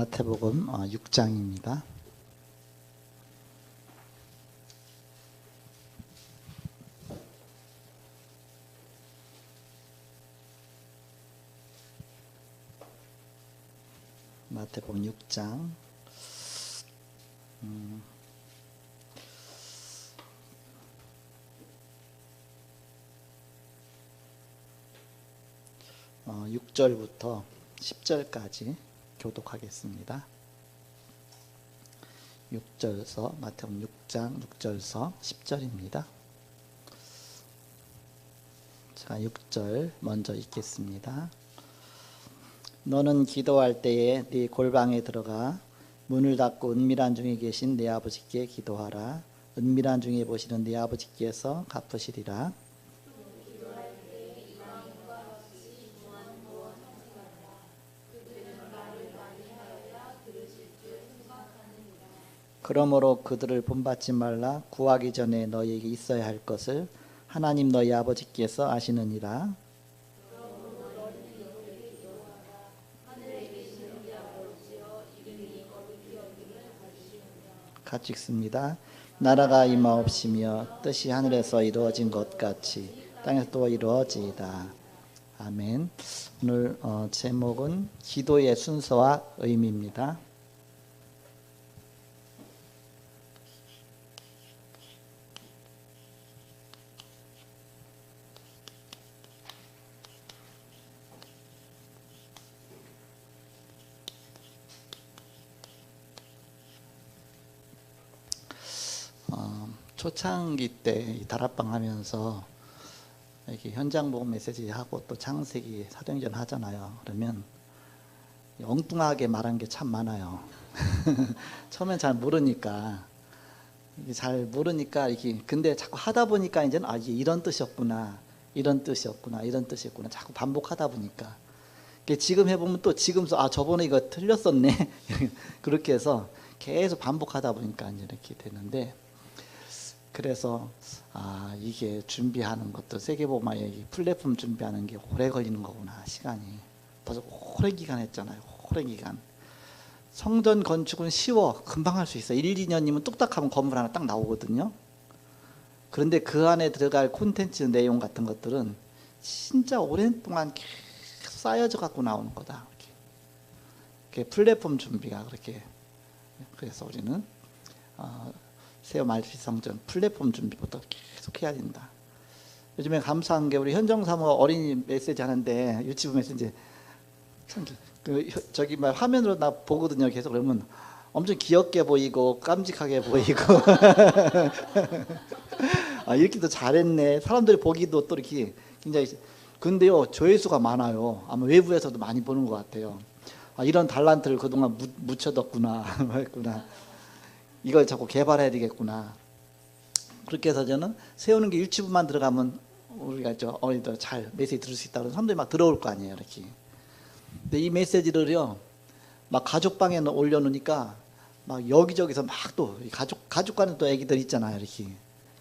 마태복음 6장입니다. 마태복음 6장 6절부터 10절까지 교독하겠습니다. 6절서 마태복음 6장 6절서 10절입니다. 자, 6절 먼저 읽겠습니다. 너는 기도할 때에 네 골방에 들어가 문을 닫고 은밀한 중에 계신 네 아버지께 기도하라. 은밀한 중에 보시는 네 아버지께서 갚으시리라. 그러므로 그들을 본받지 말라. 구하기 전에 너희에게 있어야 할 것을 하나님 너희 아버지께서 아시느니라. 같이 읽습니다. 나라가 임하옵시며 뜻이 하늘에서 이루어진 것 같이 땅에서도 이루어지이다. 아멘. 오늘 제목은 기도의 순서와 의미입니다. 초창기 때 다락방 하면서 이렇게 현장 보험 메시지 하고 또 창세기 사도행전 하잖아요. 그러면 엉뚱하게 말한 게 참 많아요. 처음엔 잘 모르니까 이게 근데 자꾸 하다 보니까 이제는 이게 이런 뜻이었구나, 이런 뜻이었구나, 이런 뜻이었구나 자꾸 반복하다 보니까 지금 해보면 또 지금서 저번에 이거 틀렸었네 그렇게 해서 계속 반복하다 보니까 이제 이렇게 되는데. 그래서 이게 준비하는 것도 세계복음화의 플랫폼 준비하는 게 오래 걸리는 거구나. 시간이 벌써 오랜 기간 했잖아요. 오랜 기간. 성전 건축은 쉬워, 금방 할 수 있어. 1, 2년이면 뚝딱하면 건물 하나 딱 나오거든요. 그런데 그 안에 들어갈 콘텐츠 내용 같은 것들은 진짜 오랜 동안 계속 쌓여져 갖고 나오는 거다. 이렇게 플랫폼 준비가 그렇게. 그래서 우리는 세워 말피 성전 플랫폼 준비부터 계속 해야 된다. 요즘에 감사한 게 우리 현정사모가 어린이 메시지 하는데 유치부 메시지 참 저기 막 화면으로 나 보거든요. 계속 그러면 엄청 귀엽게 보이고 깜찍하게 보이고 이렇게도 잘했네. 사람들이 보기도 또 이렇게 굉장히. 근데요 조회수가 많아요. 아마 외부에서도 많이 보는 것 같아요. 이런 달란트를 그동안 묻혀뒀구나 했구나. 이걸 자꾸 개발해야 되겠구나. 그렇게 해서 저는 세우는 게 유치부만 들어가면 우리가 어린이들 잘 메시지 들을 수 있다고 사람들이 막 들어올 거 아니에요. 이렇게. 근데 이 메시지를요 막 가족방에 올려놓으니까 막 여기저기서 막 또 가족 간에 또 애기들 있잖아요. 이렇게.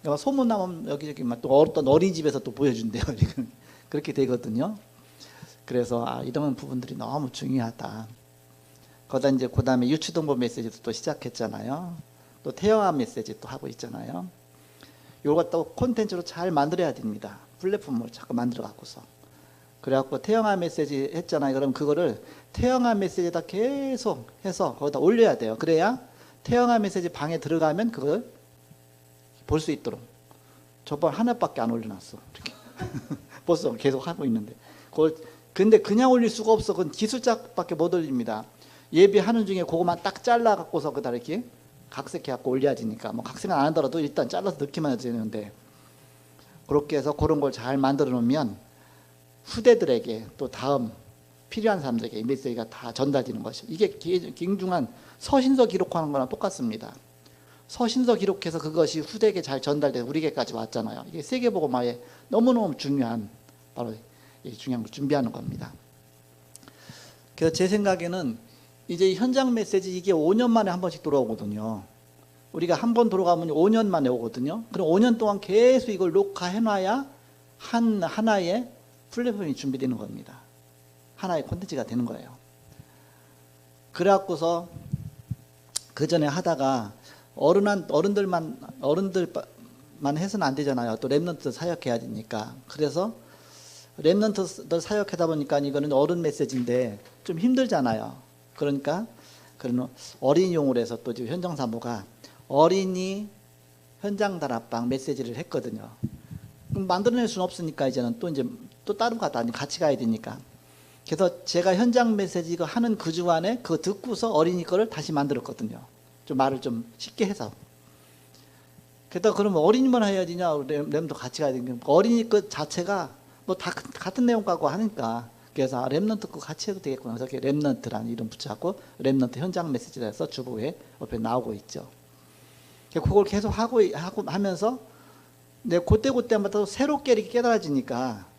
그러니까 소문나면 여기저기 막 또 어떤 어린이집에서 또 보여준대요. 그렇게 되거든요. 그래서 이런 부분들이 너무 중요하다. 거기다 이제 그 다음에 유치동보 메시지도 또 시작했잖아요. 또 태영아 메시지 또 하고 있잖아요. 요거 또 콘텐츠로 잘 만들어야 됩니다. 플랫폼을 자꾸 만들어 갖고서. 그래갖고 태영아 메시지 했잖아요. 그럼 그거를 태영아 메시지에다 계속 해서 거기다 올려야 돼요. 그래야 태영아 메시지 방에 들어가면 그걸 볼 수 있도록. 저번 하나밖에 안 올려놨어. 이렇게. 벌써 계속 하고 있는데. 근데 그냥 올릴 수가 없어. 그건 기술자밖에 못 올립니다. 예배하는 중에 그거만 딱 잘라 갖고서 그다 이렇게 각색해 갖고 올려야 되니까 뭐 각색은 안 하더라도 일단 잘라서 넣기만 해도 되는데, 그렇게 해서 그런 걸 잘 만들어 놓으면 후대들에게 또 다음 필요한 사람들에게 이 메시지가 다 전달되는 것이죠. 이게 굉장한 서신서 기록하는 거랑 똑같습니다. 서신서 기록해서 그것이 후대에게 잘 전달돼서 우리에게까지 왔잖아요. 이게 세계복음화에 너무너무 중요한 바로 중요한 걸 준비하는 겁니다. 그래서 제 생각에는 이제 현장 메시지 이게 5년 만에 한 번씩 돌아오거든요. 우리가 한 번 돌아가면 5년 만에 오거든요. 그럼 5년 동안 계속 이걸 녹화해놔야 하나의 플랫폼이 준비되는 겁니다. 하나의 콘텐츠가 되는 거예요. 그래갖고서 그 전에 하다가 어른들만 해서는 안 되잖아요. 또 랩런트 사역해야 되니까. 그래서 랩런트 사역하다 보니까 이거는 어른 메시지인데 좀 힘들잖아요. 그러니까 그런 어린이용으로 해서 또 지금 현장 사모가 어린이 현장 다락방 메시지를 했거든요. 그럼 만들어낼 수는 없으니까 이제는 또 다른 거 같이 가야 되니까. 그래서 제가 현장 메시지 이거 하는 그 주간에 그거 듣고서 어린이 거를 다시 만들었거든요. 좀 말을 좀 쉽게 해서. 그래서 그러면 어린이만 해야 되냐, 랩도 같이 가야 되냐. 어린이 것 자체가 뭐 다 같은 내용 갖고 하니까. 그래서 랩런트 거 같이 해도 되겠구나. 그래서 랩런트라는 이름 붙여갖고 랩런트 현장 메시지라 해서 주보에 옆에 나오고 있죠. 그걸 계속 하고 하면서 내 그때마다 새롭게 이렇게 깨달아지니까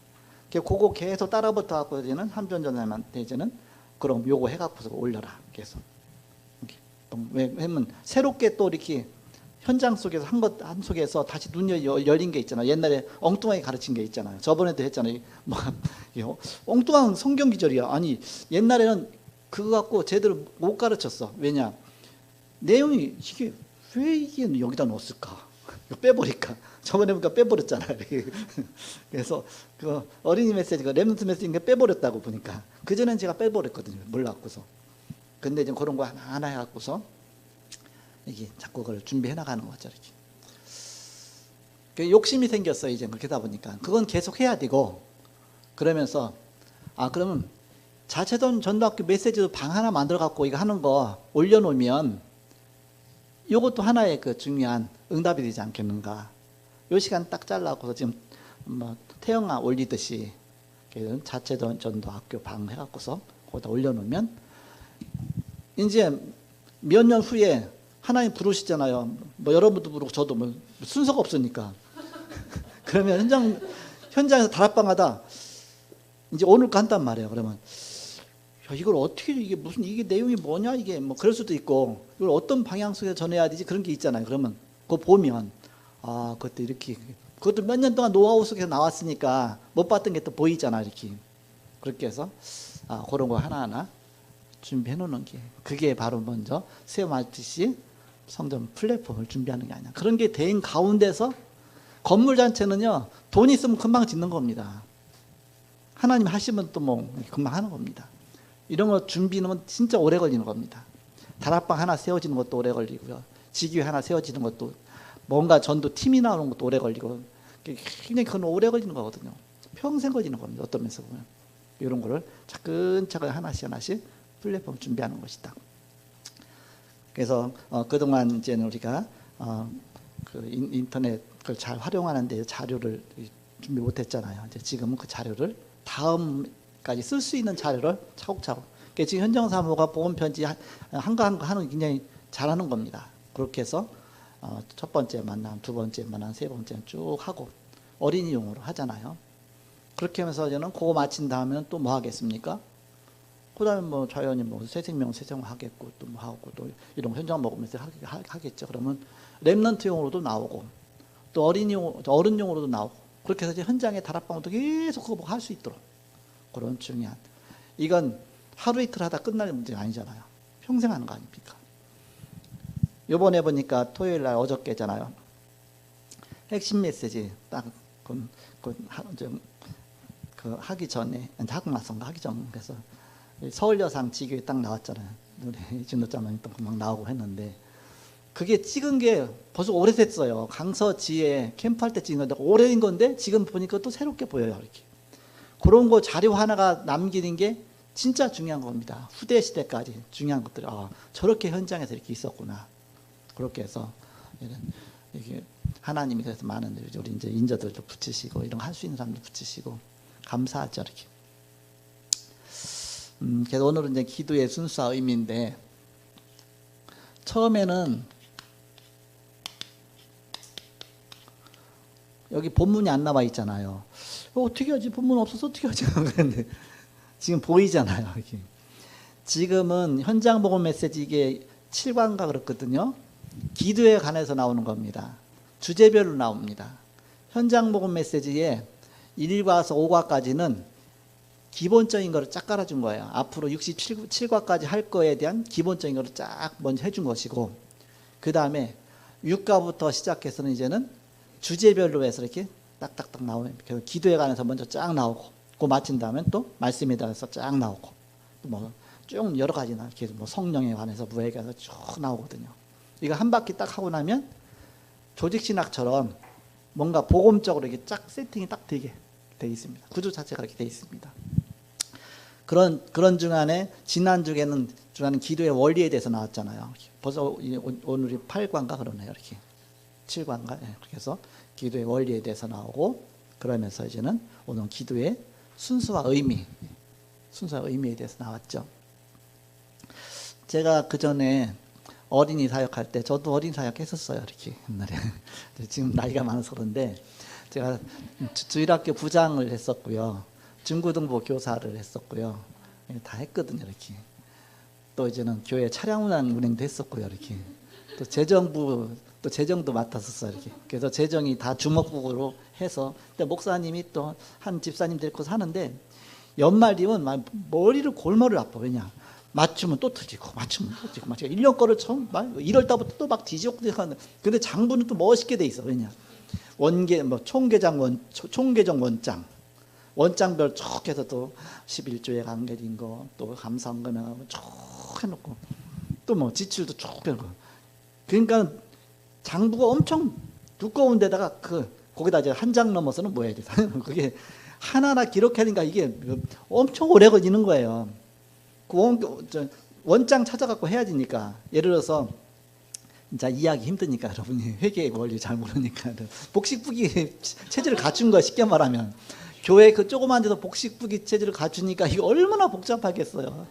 그거 계속 따라붙어 갖고 이제는 한변전에만 이제는 그럼 요거 해갖고서 올려라. 계속. 왜냐면 새롭게 또 이렇게 현장 속에서 한 속에서 다시 눈이 열린 게 있잖아요. 옛날에 엉뚱하게 가르친 게 있잖아요. 저번에도 했잖아요. 뭐 엉뚱한 성경 기절이야. 아니 옛날에는 그거 갖고 제대로 못 가르쳤어. 왜냐 내용이 이게 왜 이게 여기다 넣었을까? 빼버릴까? 저번에 보니까 빼버렸잖아요. 그래서 그 어린이 메시지가 렘넌트 메시지인가 빼버렸다고 보니까 그 전엔 제가 빼버렸거든요. 몰랐고서. 근데 이제 그런 거 하나 해갖고서 이게 자꾸 그걸 준비해 나가는 거죠. 이렇게 욕심이 생겼어요. 이제 그렇게 하다 보니까 그건 계속 해야 되고 그러면서 그러면 자체전 전도학교 메시지도 방 하나 만들어 갖고 이거 하는 거 올려놓으면 이것도 하나의 그 중요한 응답이 되지 않겠는가. 요 시간 딱 잘라갖고서 지금 뭐 태영아 올리듯이 자체전 전도학교 방 해갖고서 거기다 올려놓으면 이제 몇 년 후에 하나님 부르시잖아요. 뭐 여러분도 부르고 저도 뭐 순서가 없으니까. 그러면 현장에서 다락방하다 이제 오늘 거 한단 말이에요. 그러면 야, 이걸 어떻게 이게 내용이 뭐냐 이게 뭐 그럴 수도 있고 이걸 어떤 방향 속에서 전해야 되지 그런 게 있잖아요. 그러면 그거 보면 그것도 이렇게 그것도 몇 년 동안 노하우 속에서 나왔으니까 못 봤던 게 또 보이잖아 이렇게. 그렇게 해서 그런 거 하나하나 준비해 놓는 게 그게 바로 먼저 세움RTC 성전 플랫폼을 준비하는 게 아니야. 그런 게 된 가운데서 건물 자체는요 돈 있으면 금방 짓는 겁니다. 하나님 하시면 또 뭐 금방 하는 겁니다. 이런 거 준비는 진짜 오래 걸리는 겁니다. 다락방 하나 세워지는 것도 오래 걸리고요. 지교회 하나 세워지는 것도 뭔가 전도 팀이 나오는 것도 오래 걸리고 굉장히 그건 오래 걸리는 거거든요. 평생 걸리는 겁니다. 어떤 면에서 보면 이런 거를 차근차근 하나씩 플랫폼 준비하는 것이다. 그래서 그동안 이제는 우리가 그 인터넷 그걸 잘 활용하는데 자료를 준비 못했잖아요. 이제 지금은 그 자료를 다음까지 쓸 수 있는 자료를 차곡차곡. 그러니까 지금 현장 사모가 복음 편지 한거 하는 굉장히 잘하는 겁니다. 그렇게 해서 첫 번째 만남, 두 번째 만남, 세 번째 쭉 하고 어린이용으로 하잖아요. 그렇게 하면서 저는 그거 마친 다음에는 또 뭐 하겠습니까? 그다음에 뭐 자연히 뭐 새생명 하겠고 또 뭐 하고 또 이런 거 현장 먹으면서 하겠죠. 그러면 렘넌트용으로도 나오고 또 어른용으로도 나오고 그렇게 해서 이제 현장의 다락방도 계속 그거 할 수 있도록 그런 중요한 이건 하루 이틀 하다 끝날 문제가 아니잖아요. 평생 하는 거 아닙니까? 요번에 보니까 토요일 날 어저께잖아요. 핵심 메시지 딱 그 하기 전에 하고 나서인가 하기 전 그래서 서울여상 지교에 딱 나왔잖아요. 우리 진도자만 또 금방 나오고 했는데 그게 찍은 게 벌써 오래됐어요. 강서지에 캠프할 때 찍은 건데 오래된 건데 지금 보니까 또 새롭게 보여요. 이렇게 그런 거 자료 하나가 남기는 게 진짜 중요한 겁니다. 후대 시대까지 중요한 것들 저렇게 현장에서 이렇게 있었구나. 그렇게 해서 이게 하나님이 그래서 많은 우리 이제 인저들도 붙이시고 이런 거 할 수 있는 사람도 붙이시고 감사하죠 이렇게. 그래서 오늘은 이제 기도의 순수와 의미인데 처음에는 여기 본문이 안 나와 있잖아요. 어떻게 하지? 본문 없어서 어떻게 하지? 그런데 지금 보이잖아요. 이게. 지금은 현장 복음 메시지 이게 7과인가 그렇거든요. 기도에 관해서 나오는 겁니다. 주제별로 나옵니다. 현장 복음 메시지에 1과에서 5과까지는 기본적인 거를 쫙 깔아준 거예요. 앞으로 67과까지 할 거에 대한 기본적인 거를 쫙 먼저 해준 것이고, 그 다음에 6과부터 시작해서는 이제는 주제별로 해서 이렇게 딱딱딱 나오는, 그래서 기도에 관해서 먼저 쫙 나오고, 그 마친 다음에 또 말씀에 대해서 쫙 나오고, 뭐 쭉 여러 가지나 이렇게 뭐 성령에 관해서 무에 관해서 쭉 나오거든요. 이거 한 바퀴 딱 하고 나면 조직신학처럼 뭔가 복음적으로 이렇게 쫙 세팅이 딱 되게 돼 있습니다. 구조 자체가 이렇게 돼 있습니다. 그런 중간에 지난 주에는 기도의 원리에 대해서 나왔잖아요. 벌써 오늘이 8과인가 그러네요. 이렇게 7과인가. 네, 그래서 기도의 원리에 대해서 나오고, 그러면서 이제는 오늘 기도의 순수와 의미에 대해서 나왔죠. 제가 그 전에 어린이 사역할 때, 저도 어린이 사역 했었어요. 이렇게 옛날에. 지금 나이가 많아서 그런데, 제가 주일학교 부장을 했었고요. 중고등부 교사를 했었고요. 다 했거든요. 이렇게. 또 이제는 교회 차량운항 운행도 했었고요. 이렇게. 또 재정도 맡았었어요. 이렇게. 그래서 재정이 다 주먹국으로 해서, 근데 목사님이 또 한 집사님 데리고 사는데, 연말 되면 머리를 골머리를 아파. 왜냐? 맞추면 또 틀리고, 맞추면 또 틀리고, 1년 거를 처음 1월 달부터 또 막 뒤지고 하는. 근데 장부는 또 멋있게 돼 있어. 왜냐? 총계정 원장별 쭉 해서 또 11조에 관계된 거, 또 감사헌금하고 쭉 해놓고, 또 뭐 지출도 쭉 해놓고. 그러니까 장부가 엄청 두꺼운 데다가 거기다 이제 한 장 넘어서는 뭐 해야 돼? 그게 하나하나 기록하니까 이게 엄청 오래 걸리는 거예요. 원장 찾아갖고 해야 되니까. 예를 들어서 이제 이해하기 힘드니까, 여러분이 회계의 원리 잘 모르니까 복식부기 체제를 갖춘 거야. 쉽게 말하면 교회 그 조그만 데서 복식부기 체제를 갖추니까 이게 얼마나 복잡하겠어요.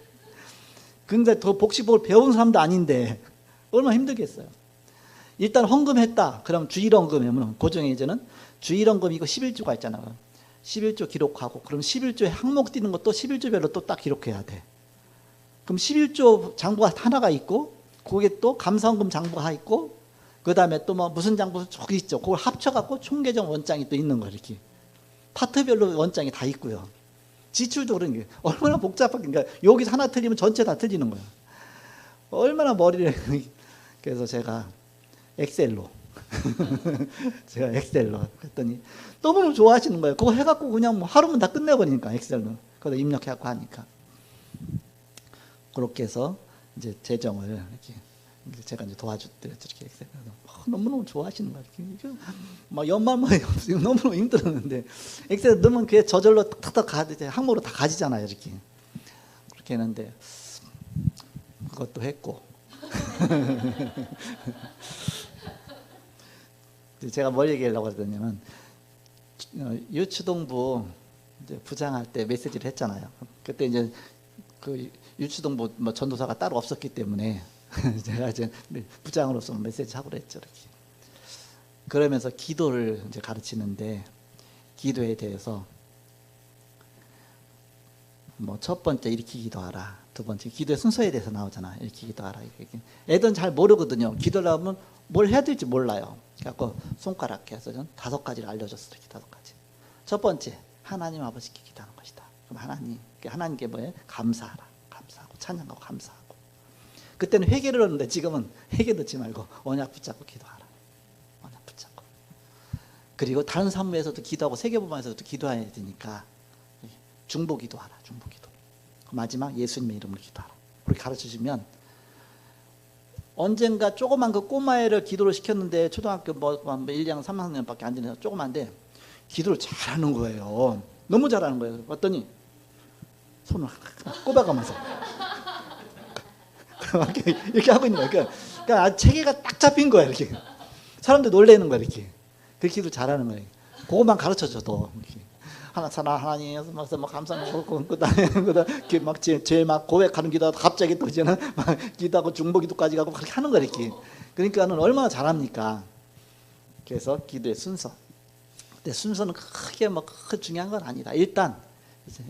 근데 더 복식부를 배운 사람도 아닌데 얼마나 힘들겠어요. 일단 헌금했다. 그럼 주일헌금이면 고정에 이제는 주일헌금 이거 11조가 있잖아요. 11조 기록하고, 그럼 11조에 항목 띄는 것도 11조별로 또 딱 기록해야 돼. 그럼 11조 장부가 하나가 있고, 거기에 또 감사헌금 장부가 있고, 그 다음에 또 뭐 무슨 장부 저기 있죠. 그걸 합쳐갖고 총계정 원장이 또 있는 거예요. 이렇게 파트별로 원장이 다 있고요. 지출도 그런 게 얼마나 복잡하게, 그러니까 여기서 하나 틀리면 전체 다 틀리는 거예요. 얼마나 머리를. 그래서 제가 엑셀로 했더니 너무너무 좋아하시는 거예요. 그거 해갖고 그냥 뭐 하루면 다 끝내버리니까, 엑셀로. 그거 입력해갖고 하니까. 그렇게 해서 이제 재정을 이렇게 제가 이제 도와줬대요. 이렇게 엑셀. 너무너무 좋아하시는 거예요. 막 연말만 너무너무 힘들었는데, 엑셀 넣으면 그게 저절로 탁탁 가지, 항목으로 다 가지잖아요. 이렇게. 그렇게 했는데, 그것도 했고. 제가 뭘 얘기하려고 했더니면, 유추동부 이제 부장할 때 메시지를 했잖아요. 그때 이제 그 유추동부 뭐 전도사가 따로 없었기 때문에 제가 이제 부장으로서 메시지 하고 그랬죠. 이렇게. 그러면서 기도를 이제 가르치는데, 기도에 대해서 뭐 첫 번째 이렇게 기도하라, 두 번째 기도의 순서에 대해서 나오잖아. 이렇게 기도하라. 이렇게. 애들은 잘 모르거든요. 기도를 하면 뭘 해야 될지 몰라요. 그래서 손가락 해서 전 5가지를 알려줬어요. 이렇게 5가지. 첫 번째, 하나님 아버지께 기도하는 것이다. 그럼 하나님께 뭐예요? 감사하라. 감사하고 찬양하고 감사하고. 그때는 회개를 하는데, 지금은 회개 넣지 말고 언약 붙잡고 기도하라. 언약 붙잡고. 그리고 다른 사무에서도 기도하고 세계보방에서도 기도해야 되니까 중보 기도하라. 중보 기도. 마지막 예수님의 이름으로 기도하라. 그렇게 가르쳐주면, 언젠가 조그만 그 꼬마애를 기도를 시켰는데, 초등학교 뭐 1, 2학년, 3학년밖에 안 되는 조그만데 기도를 잘하는 거예요. 너무 잘하는 거예요. 봤더니 손을 꼽아가면서 이렇게 하고 있는 거예요. 그러니까 체계가 딱 잡힌 거예요. 이렇게 사람들 놀래는 거예요. 이렇게 그렇게 기도 잘하는 거예요. 그것만 가르쳐줘도 하나님 뭐 감사하고, 그다음에 막 제일 막 고백하는 기도하다 갑자기 또 이제는 막 기도하고 중보 기도까지 가고 그렇게 하는 거예요. 이렇게. 그러니까는 얼마나 잘합니까? 그래서 기도의 순서. 근데 순서는 크게 뭐 크게 중요한 건 아니다. 일단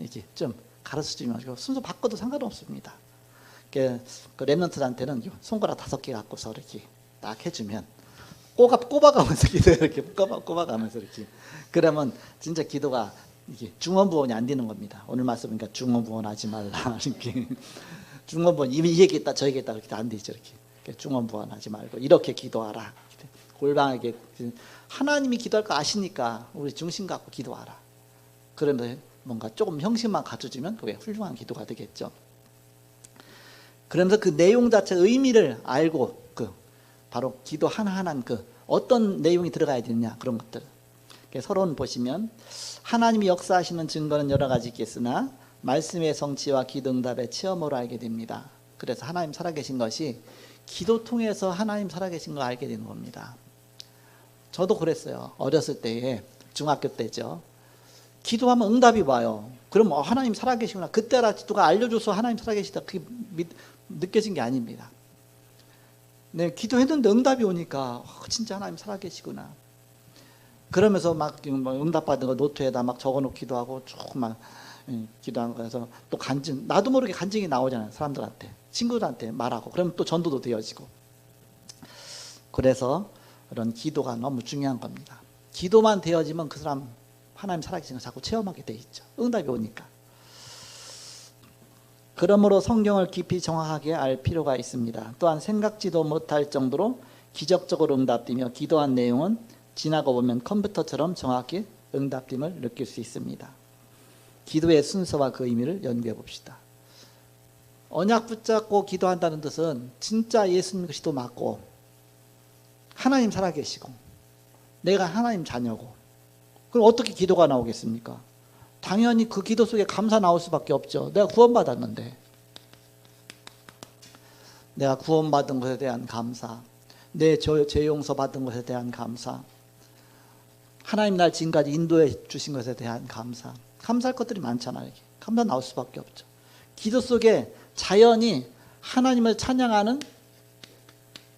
이제 좀 가르쳐주면 순서 바꿔도 상관없습니다. 그 렘넌트한테는 손가락 5개 갖고서 이렇게 딱 해주면 꼽아가면서 기도해. 이렇게 꼽아가면서 이렇게. 그러면 진짜 기도가 이게 중언부언이 안 되는 겁니다. 오늘 말씀이니까 중언부언하지 말라 이렇게 중언부언 이미 이 얘기했다 저 얘기했다 그렇게 안 되죠. 이렇게 중언부언하지 말고 이렇게 기도하라. 이렇게 골방하게 하나님이 기도할 거 아시니까 우리 중심 갖고 기도하라. 그러면 뭔가 조금 형식만 갖춰주면 그게 훌륭한 기도가 되겠죠. 그러면서 그 내용 자체 의미를 알고 바로 기도 하나하나 어떤 내용이 들어가야 되느냐 그런 것들. 서론 보시면 하나님이 역사하시는 증거는 여러 가지 있겠으나 말씀의 성취와 기도 응답의 체험으로 알게 됩니다. 그래서 하나님 살아계신 것이 기도 통해서 하나님 살아계신 걸 알게 되는 겁니다. 저도 그랬어요. 어렸을 때에 중학교 때죠. 기도하면 응답이 와요. 그럼 하나님 살아계시구나. 그때라 누가 알려줘서 하나님 살아계시다 그게 느껴진 게 아닙니다. 네, 기도했는데 응답이 오니까 진짜 하나님 살아계시구나. 그러면서 막 응답받은 거 노트에다 막 적어놓기도 하고 조금만 기도한 거에서 또 간증, 나도 모르게 간증이 나오잖아요. 사람들한테, 친구들한테 말하고. 그러면 또 전도도 되어지고. 그래서 이런 기도가 너무 중요한 겁니다. 기도만 되어지면 그 사람 하나님 살아계신 걸 자꾸 체험하게 돼 있죠. 응답이 오니까. 그러므로 성경을 깊이 정확하게 알 필요가 있습니다. 또한 생각지도 못할 정도로 기적적으로 응답되며 기도한 내용은 지나고 보면 컴퓨터처럼 정확히 응답됨을 느낄 수 있습니다. 기도의 순서와 그 의미를 연구해 봅시다. 언약 붙잡고 기도한다는 뜻은 진짜 예수님 그리스도 맞고 하나님 살아계시고 내가 하나님 자녀고 그럼 어떻게 기도가 나오겠습니까? 당연히 그 기도 속에 감사 나올 수밖에 없죠. 내가 구원받았는데 내가 구원받은 것에 대한 감사, 내 죄 용서 받은 것에 대한 감사, 하나님 날 지금까지 인도해 주신 것에 대한 감사, 감사할 것들이 많잖아요. 감사 나올 수밖에 없죠. 기도 속에 자연히 하나님을 찬양하는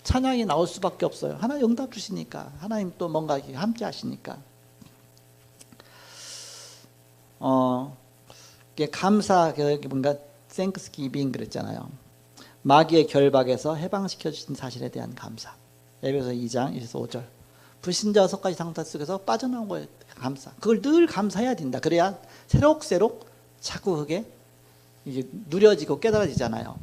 찬양이 나올 수밖에 없어요. 하나님 응답 주시니까, 하나님 또 뭔가 함께 하시니까. 감사, 뭔가 thanksgiving 그랬잖아요. 마귀의 결박에서 해방시켜 주신 사실에 대한 감사. 에베소 2장 1에서 5절. 불신자 6가지 상태 속에서 빠져나온 거에 감사. 그걸 늘 감사해야 된다. 그래야 새록새록 자꾸 그게 이게 누려지고 깨달아지잖아요.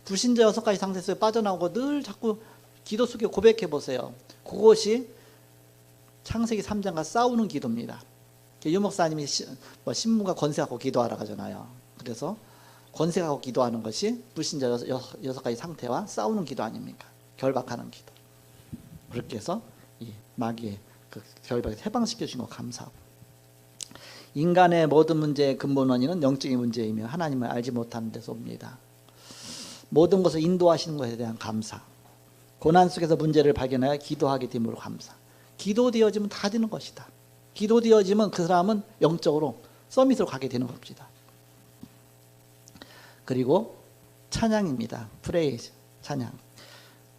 불신자 6가지 상태 속에 빠져나오고 늘 자꾸 기도 속에 고백해 보세요. 그것이 창세기 3장과 싸우는 기도입니다. 유 목사님이 신문과 권세 갖고 기도하라 하잖아요. 그래서 권세 갖고 기도하는 것이 불신자 6가지 상태와 싸우는 기도 아닙니까? 결박하는 기도. 그렇게 해서 이 마귀의 그 결박에서 해방시켜 주신 거 감사하고. 인간의 모든 문제의 근본 원인은 영적인 문제이며 하나님을 알지 못하는 데서 옵니다. 모든 것을 인도하시는 것에 대한 감사. 고난 속에서 문제를 발견하여 기도하게 됨으로 감사. 기도되어지면 다 되는 것이다. 기도되어지면 그 사람은 영적으로 서밋으로 가게 되는 겁니다. 그리고 찬양입니다. 프레이즈, 찬양.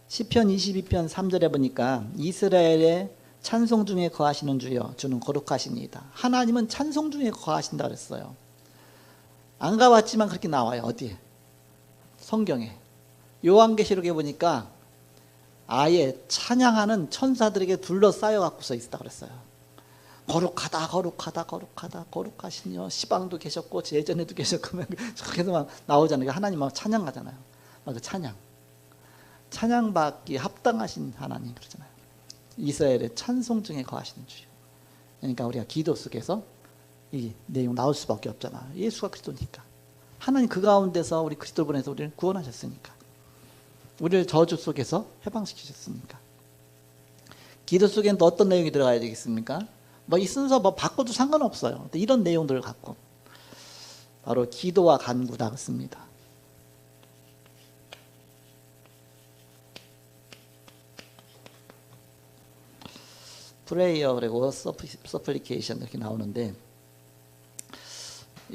시편 22편 3절에 보니까 이스라엘의 찬송 중에 거하시는 주여 주는 거룩하시니이다. 하나님은 찬송 중에 거하신다 그랬어요. 안 가봤지만 그렇게 나와요. 어디에? 성경에. 요한계시록에 보니까 아예 찬양하는 천사들에게 둘러싸여 갖고 서 있다 그랬어요. 거룩하다 거룩하다 거룩하다 거룩하시니요. 시방도 계셨고 예전에도 계셨고 계속 막 나오잖아요. 하나님 막 찬양하잖아요. 그 찬양. 찬양받기 합당하신 하나님 그러잖아요. 이스라엘의 찬송 중에 거하시는 주요. 그러니까 우리가 기도 속에서 이 내용 나올 수밖에 없잖아. 예수가 그리스도니까. 하나님 그 가운데서 우리 그리스도 보내서 우리를 구원하셨으니까. 우리를 저주 속에서 해방시키셨으니까. 기도 속에는 또 어떤 내용이 들어가야 되겠습니까? 이 순서 바꿔도 상관없어요. 근데 이런 내용들을 갖고 바로 기도와 간구다 그렇습니다. 프레이어 그리고 서플리케이션 이렇게 나오는데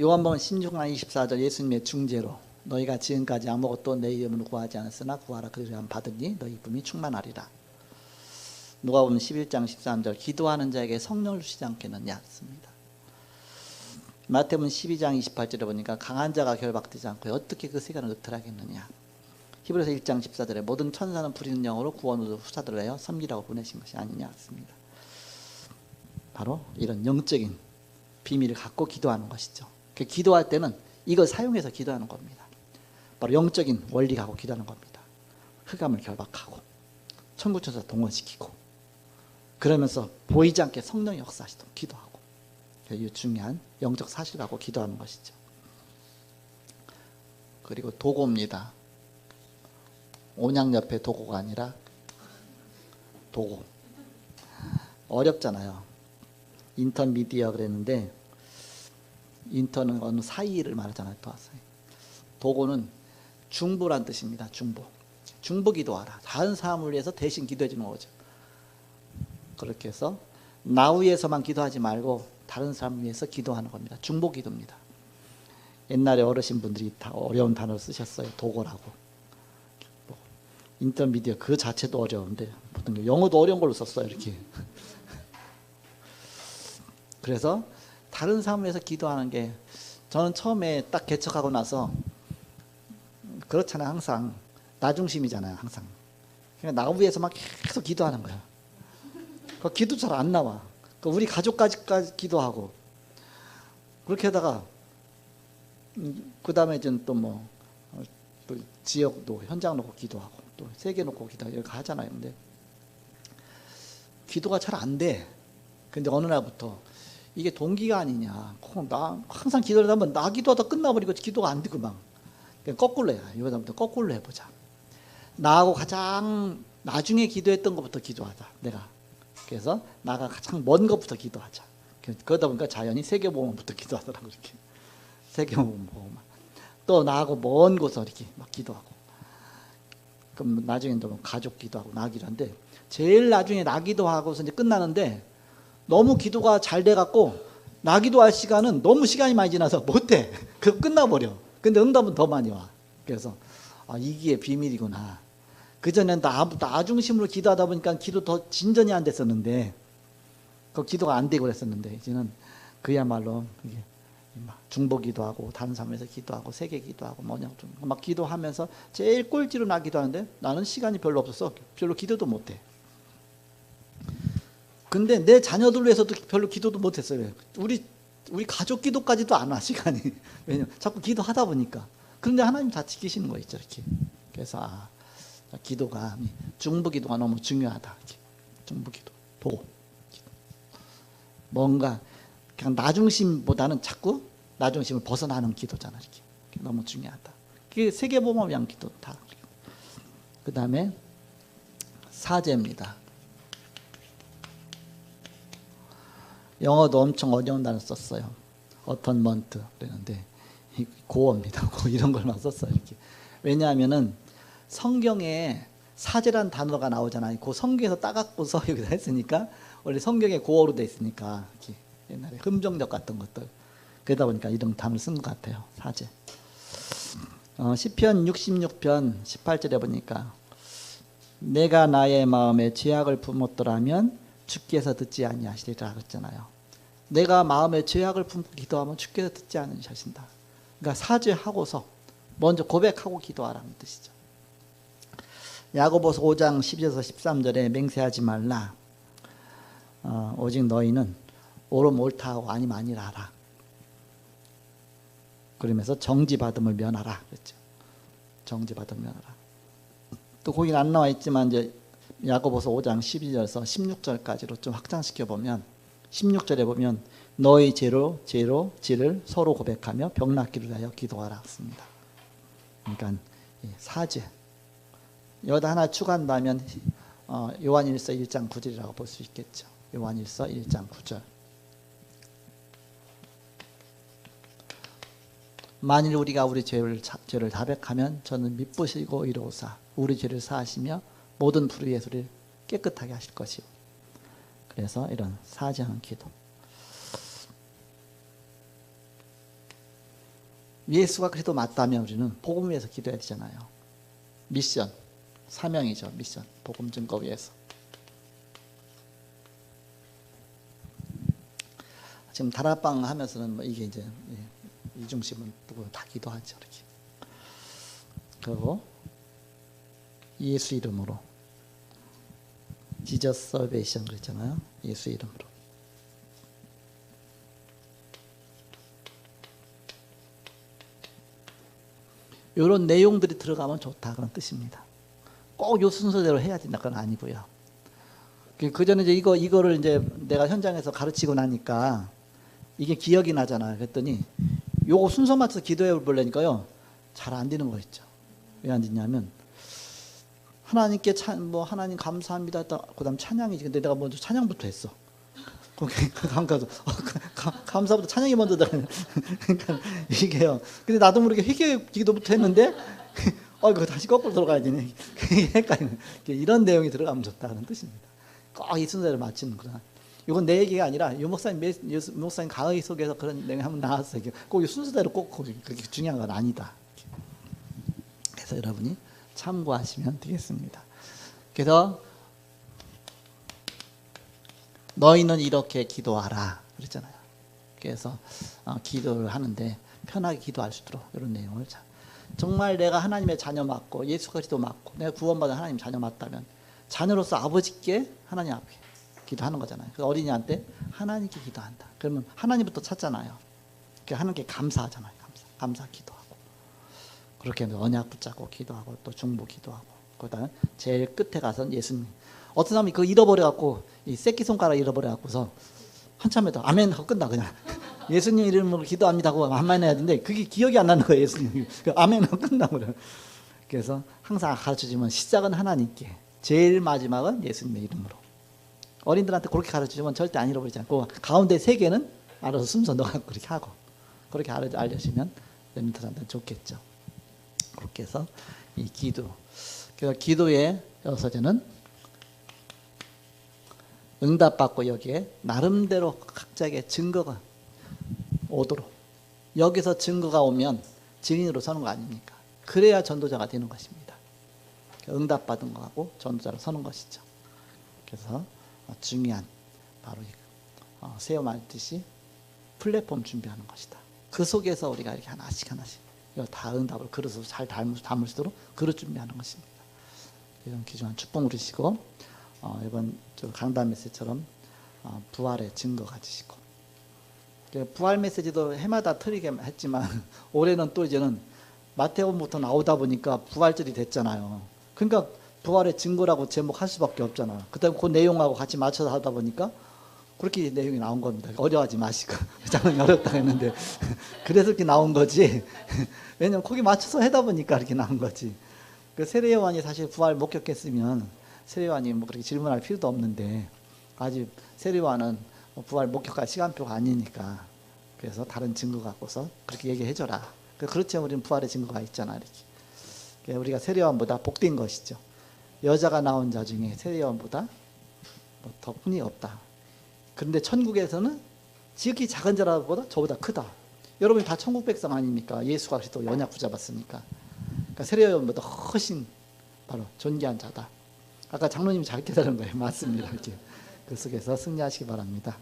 요한복음 16장 24절 예수님의 중재로 너희가 지금까지 아무것도 내 이름으로 구하지 않았으나 구하라 그리하면 받으니 너희 기쁨이 충만하리라. 누가복음 11장 13절 기도하는 자에게 성령을 주시지 않겠느냐 씁니다. 마태복음 12장 28절에 보니까 강한 자가 결박되지 않고 어떻게 그 세간을 의탈하겠느냐. 히브리서 1장 14절에 모든 천사는 부리는 영으로 구원으로 후사들을 하여 섬기라고 보내신 것이 아니냐 씁니다. 바로 이런 영적인 비밀을 갖고 기도하는 것이죠. 그 기도할 때는 이걸 사용해서 기도하는 겁니다. 바로 영적인 원리 갖고 기도하는 겁니다. 흑암을 결박하고 천부천사 동원시키고 그러면서 보이지 않게 성령의 역사하시도록 기도하고 이 중요한 영적 사실 갖고 기도하는 것이죠. 그리고 도고입니다. 온양 옆에 도고가 아니라 도고. 어렵잖아요. 인터미디어 그랬는데 인터는 어느 사이를 말하잖아요. 도고는 중보란 뜻입니다. 중보. 중보 기도하라. 다른 사람을 위해서 대신 기도해 주는 거죠. 그렇게 해서 나 위해서만 기도하지 말고 다른 사람을 위해서 기도하는 겁니다. 중보 기도입니다. 옛날에 어르신분들이 다 어려운 단어를 쓰셨어요. 도고라고. 인터미디어 그 자체도 어려운데 보통 영어도 어려운 걸로 썼어요. 이렇게. 그래서 다른 사람을 위해서 기도하는 게 저는 처음에 딱 개척하고 나서 그렇잖아요. 항상 나 중심이잖아요. 항상. 그냥 나 위해서만 계속 기도하는 거야. 그 기도 잘 안 나와. 우리 가족까지 기도하고 그렇게 하다가 그 다음에 또 뭐 또 지역도 현장 놓고 기도하고 또 세계 놓고 기도하고 이렇게 하잖아요. 근데 기도가 잘 안 돼. 근데 어느 날부터 이게 동기가 아니냐. 나 항상 기도를 하면 나 기도하다 끝나버리고 기도가 안 되고 막 거꾸로 해야. 이거부터 거꾸로 해보자. 나하고 가장 나중에 기도했던 것부터 기도하자. 내가. 그래서 나가 가장 먼 것부터 기도하자. 그러다 보니까 자연히 세계보험부터 기도하더라고 이렇게. 세계보험. 또 나하고 먼 곳에 이렇게 막 기도하고. 그럼 나중에 또 가족 기도하고 나 기도하는데 제일 나중에 나 기도하고서 이제 끝나는데 너무 기도가 잘 돼갖고 나 기도할 시간은 너무 시간이 많이 지나서 못해. 그 끝나버려. 근데 응답은 더 많이 와. 그래서 이게 비밀이구나. 그전엔 나 중심으로 기도하다 보니까 기도 더 진전이 안 됐었는데 그 기도가 안 되고 그랬었는데 이제는 그야말로 이게 중보 기도하고 다른 사람에서 기도하고 세계 기도하고 뭐냐 막 기도하면서 제일 꼴찌로 나 기도하는데 나는 시간이 별로 없어서 별로 기도도 못해. 근데 내 자녀들 위해서도 별로 기도도 못했어요. 우리 가족 기도까지도 안 와 시간이. 왜냐면 자꾸 기도하다 보니까. 그런데 하나님 다 지키시는 거 있죠 이렇게. 그래서 기도가 중보 기도가 너무 중요하다. 이렇게. 중보 기도, 기도. 뭔가 그냥 나 중심보다는 자꾸 나 중심을 벗어나는 기도잖아 이렇게. 너무 중요하다. 그게 세계보험을 위한 기도 다. 그 다음에 사제입니다. 영어도 엄청 어려운 단어 썼어요. 어턴먼트 그랬는데 고어입니다. 이런 걸만 썼어요. 이렇게. 왜냐하면은 성경에 사제란 단어가 나오잖아요. 그 성경에서 따갖고서 여기다 했으니까 원래 성경에 고어로 돼 있으니까 이렇게 옛날에 흠정력 같은 것들 그러다 보니까 이런 단어를 쓴 것 같아요. 사제. 시편 66편 18절에 보니까 내가 나의 마음에 죄악을 품었더라면 주께서 듣지 아니하시리라 그랬잖아요. 내가 마음에 죄악을 품고 기도하면 주께서 듣지 않으신다. 그러니까 사죄하고서 먼저 고백하고 기도하라는 뜻이죠. 야고보서 5장 12에서 13절에 맹세하지 말라. 오직 너희는 옳음 옳다하고 아님 아니라 하라. 그러면서 정지받음을 면하라 그랬죠. 정지받음을 면하라. 또 거기는 안 나와 있지만 이제 야고보서 5장 12절에서 16절까지로 좀 확장시켜 보면 16절에 보면 너희 죄로 지를 서로 고백하며 병 낫기를 위하여 기도하라 했습니다. 그러니까 사죄. 여기다 하나 추가한다면 요한일서 1장 9절이라고 볼 수 있겠죠. 요한일서 1장 9절. 만일 우리가 우리 죄를 자백하면 저는 미쁘시고 이로우사 우리 죄를 사하시며 모든 불의의 소리를 깨끗하게 하실 것이요. 그래서 이런 사죄하는 기도. 예수가 그래도 맞다면 우리는 복음을 위해서 기도해야 되잖아요. 미션, 사명이죠. 미션, 복음 증거 위해서. 지금 다락방 하면서는 뭐 이게 이제 이 중심은 누구 다 기도하죠. 이렇게. 그리고 예수 이름으로 지저스 서베이션 그랬잖아요. 예수 이름으로. 이런 내용들이 들어가면 좋다 그런 뜻입니다. 꼭 요 순서대로 해야 된다 그건 아니고요. 그 전에 이제 이거를 이제 내가 현장에서 가르치고 나니까 이게 기억이 나잖아요. 그랬더니 요거 순서 맞춰서 기도해 보려니까요 잘 안 되는 거 있죠. 왜 안 되냐면 하나님께 하나님 감사합니다. 그다음 찬양이지. 근데 내가 먼저 찬양부터 했어. 감사부터 찬양이 먼저 들어가요. 그러니까 이게요. 근데 나도 모르게 회개 기도부터 했는데 그거 다시 거꾸로 들어가야 되네. 헷갈리네. 이런 내용이 들어가면 좋다는 뜻입니다. 꼭 이 순서대로 맞추는구나. 이건 내 얘기가 아니라 유 목사님 강의 속에서 그런 내용이 한번 나왔어요. 꼭 이 순서대로 꼭 그렇게 중요한 건 아니다. 그래서 여러분이 참고하시면 되겠습니다. 그래서 너희는 이렇게 기도하라 그랬잖아요. 그래서 기도를 하는데 편하게 기도할 수 있도록 이런 내용을 정말 내가 하나님의 자녀 맞고 예수 그리스도 맞고 내가 구원받은 하나님 자녀 맞다면 자녀로서 아버지께 하나님 앞에 기도하는 거잖아요. 그래서 어린이한테 하나님께 기도한다. 그러면 하나님부터 찾잖아요. 하나님께 감사하잖아요. 감사 기도하고 그렇게 언약 붙잡고 기도하고 또 중보 기도하고 그다음 제일 끝에 가서는 예수님. 어떤 사람이 그거 잃어버려갖고 이 새끼손가락 잃어버려갖고서 한참 해도 아멘 하고 끝나 그냥 예수님 이름으로 기도합니다 하고 한마디 해야 되는데 그게 기억이 안 나는 거예요. 예수님 아멘 하고 끝나버려요. 그래서 항상 가르쳐주면 시작은 하나님께 제일 마지막은 예수님의 이름으로 어린들한테 그렇게 가르쳐주면 절대 안 잃어버리지 않고 가운데 세 개는 알아서 순서 넣어갖고 그렇게 하고 그렇게 알려주면 렘넌트한테는 좋겠죠. 그렇게 해서 이 기도 그래서 기도의 여서제는 응답받고 여기에 나름대로 각자의 증거가 오도록 여기서 증거가 오면 증인으로 서는 거 아닙니까? 그래야 전도자가 되는 것입니다. 응답받은 거하고 전도자로 서는 것이죠. 그래서 중요한 바로 새우 말듯이 플랫폼 준비하는 것이다. 그 속에서 우리가 이렇게 하나씩 이거 다 응답을 그릇으로 잘 담을 수 있도록 그릇 준비하는 것입니다. 이런 귀중한 축복 누리시고 이번 강단 메시지처럼 부활의 증거 가지시고 부활 메시지도 해마다 틀리게 했지만 올해는 또 이제는 마태복음부터 나오다 보니까 부활절이 됐잖아요. 그러니까 부활의 증거라고 제목할 수밖에 없잖아요. 그다음에 그 내용하고 같이 맞춰서 하다 보니까 그렇게 내용이 나온 겁니다. 어려워하지 마시고 장난이 어렵다 했는데 그래서 이렇게 나온 거지. 왜냐면 거기 맞춰서 하다 보니까 이렇게 나온 거지. 그 세례요한이 사실 부활 목격했으면 세례요한이 그렇게 질문할 필요도 없는데 아직 세례요한은 부활 목격할 시간표가 아니니까 그래서 다른 증거 갖고서 그렇게 얘기해줘라. 그렇지만 우리는 부활의 증거가 있잖아. 이렇게 우리가 세례요한보다 복된 것이죠. 여자가 낳은 자 중에 세례요한보다 더 분이 없다. 그런데 천국에서는 지극히 작은 자라보다 저보다 크다. 여러분이 다 천국 백성 아닙니까? 예수가 그리스도 언약 붙잡았으니까. 그러니까 세례요한보다 훨씬 바로 존귀한 자다. 아까 장로님이 잘 깨달은 거예요. 맞습니다. 이렇게 그 속에서 승리하시기 바랍니다.